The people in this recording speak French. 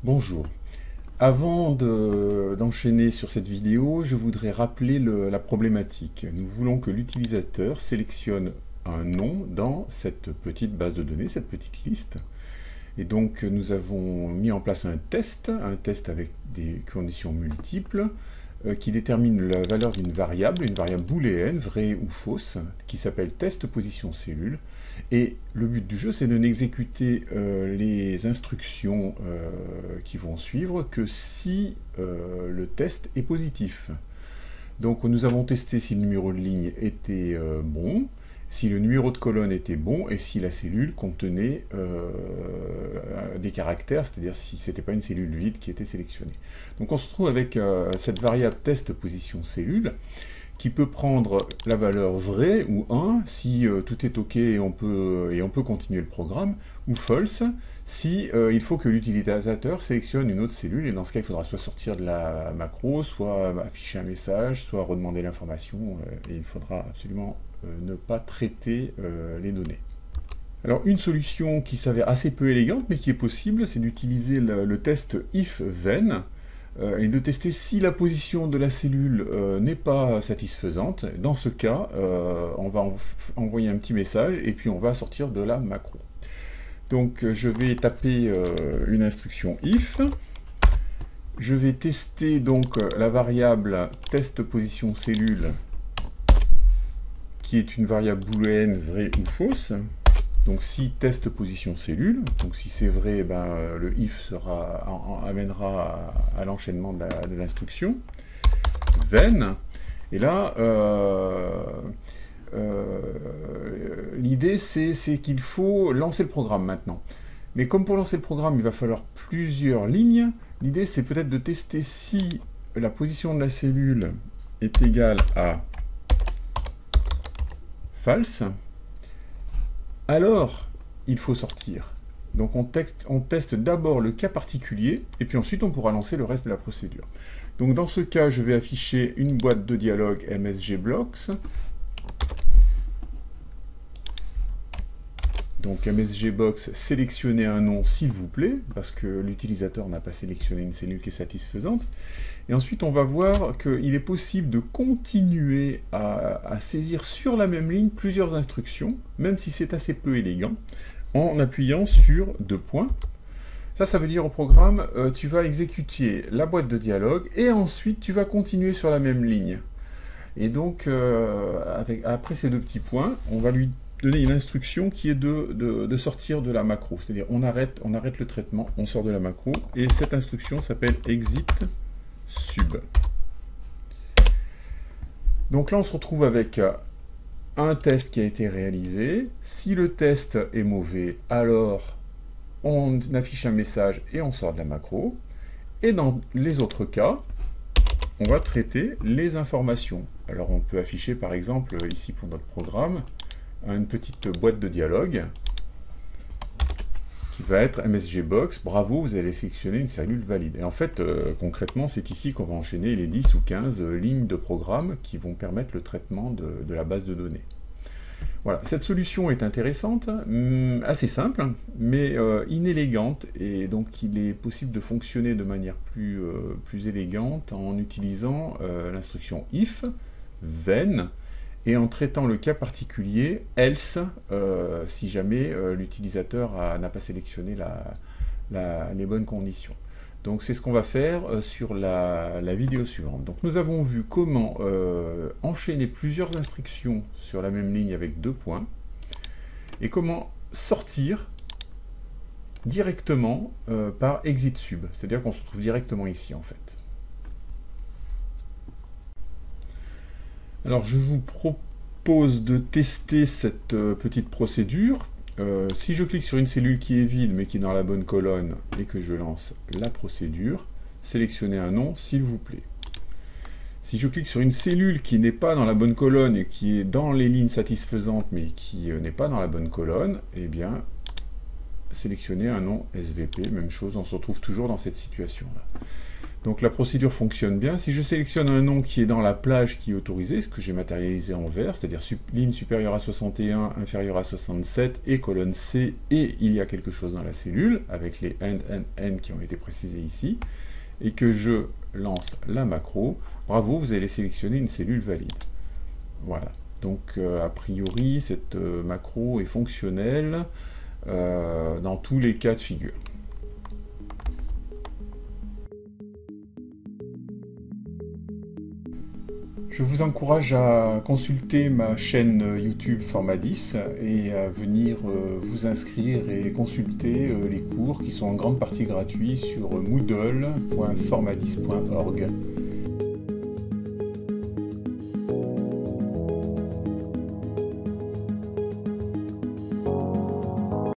Bonjour. Avant d'enchaîner sur cette vidéo, je voudrais rappeler la problématique. Nous voulons que l'utilisateur sélectionne un nom dans cette petite base de données, cette petite liste. Et donc nous avons mis en place un test avec des conditions multiples, qui détermine la valeur d'une variable, une variable booléenne, vraie ou fausse, qui s'appelle test position cellule. Et le but du jeu, c'est de n'exécuter les instructions qui vont suivre que si le test est positif. Donc nous avons testé si le numéro de ligne était bon, si le numéro de colonne était bon et si la cellule contenait des caractères, c'est-à-dire si ce n'était pas une cellule vide qui était sélectionnée. Donc on se retrouve avec cette variable test position cellule qui peut prendre la valeur vraie ou 1 si tout est OK et on peut continuer le programme, ou false si il faut que l'utilisateur sélectionne une autre cellule, et dans ce cas il faudra soit sortir de la macro, soit afficher un message, soit redemander l'information, et il faudra absolument ne pas traiter les données. Alors une solution qui s'avère assez peu élégante mais qui est possible, c'est d'utiliser le test if-then, et de tester si la position de la cellule n'est pas satisfaisante. Dans ce cas, on va envoyer un petit message et puis on va sortir de la macro. Donc je vais taper une instruction if. Je vais tester donc la variable test position cellule, qui est une variable booléenne vraie ou fausse. Donc si test position cellule, donc si c'est vrai, le if amènera à l'enchaînement de l'instruction. Then, et là, l'idée c'est qu'il faut lancer le programme maintenant. Mais comme pour lancer le programme, il va falloir plusieurs lignes, l'idée c'est peut-être de tester si la position de la cellule est égale à false. Alors, il faut sortir. Donc on teste d'abord le cas particulier, et puis ensuite on pourra lancer le reste de la procédure. Donc dans ce cas, je vais afficher une boîte de dialogue MSGBlocks. Donc MSGBox, sélectionnez un nom s'il vous plaît, parce que l'utilisateur n'a pas sélectionné une cellule qui est satisfaisante. Et ensuite, on va voir qu'il est possible de continuer à saisir sur la même ligne plusieurs instructions, même si c'est assez peu élégant, en appuyant sur deux points. Ça veut dire au programme, tu vas exécuter la boîte de dialogue, et ensuite tu vas continuer sur la même ligne. Et donc, après ces deux petits points, on va lui donner une instruction qui est de sortir de la macro. C'est-à-dire, on arrête le traitement, on sort de la macro, et cette instruction s'appelle exit sub. Donc là, on se retrouve avec un test qui a été réalisé. Si le test est mauvais, alors on affiche un message et on sort de la macro. Et dans les autres cas, on va traiter les informations. Alors on peut afficher par exemple ici pour notre programme une petite boîte de dialogue qui va être MSGBox, bravo, vous allez sélectionner une cellule valide. Et en fait, concrètement, c'est ici qu'on va enchaîner les 10 ou 15 lignes de programme qui vont permettre le traitement de la base de données. Voilà, cette solution est intéressante, assez simple, mais inélégante, et donc il est possible de fonctionner de manière plus élégante en utilisant l'instruction if, then, et en traitant le cas particulier else, si jamais l'utilisateur n'a pas sélectionné les bonnes conditions. Donc c'est ce qu'on va faire sur la vidéo suivante. Donc nous avons vu comment enchaîner plusieurs instructions sur la même ligne avec deux points, et comment sortir directement par exit sub, c'est-à-dire qu'on se trouve directement ici en fait. Alors je vous propose de tester cette petite procédure. Si je clique sur une cellule qui est vide mais qui est dans la bonne colonne et que je lance la procédure, sélectionnez un nom s'il vous plaît. Si je clique sur une cellule qui n'est pas dans la bonne colonne et qui est dans les lignes satisfaisantes mais qui n'est pas dans la bonne colonne, eh bien sélectionnez un nom SVP, même chose, on se retrouve toujours dans cette situation-là. Donc la procédure fonctionne bien. Si je sélectionne un nom qui est dans la plage qui est autorisée, ce que j'ai matérialisé en vert, c'est-à-dire ligne supérieure à 61, inférieure à 67 et colonne C, et il y a quelque chose dans la cellule, avec les N qui ont été précisés ici, et que je lance la macro, bravo, vous allez sélectionner une cellule valide. Voilà. Donc a priori, cette macro est fonctionnelle dans tous les cas de figure. Je vous encourage à consulter ma chaîne YouTube Format 10 et à venir vous inscrire et consulter les cours qui sont en grande partie gratuits sur moodle.format10.org.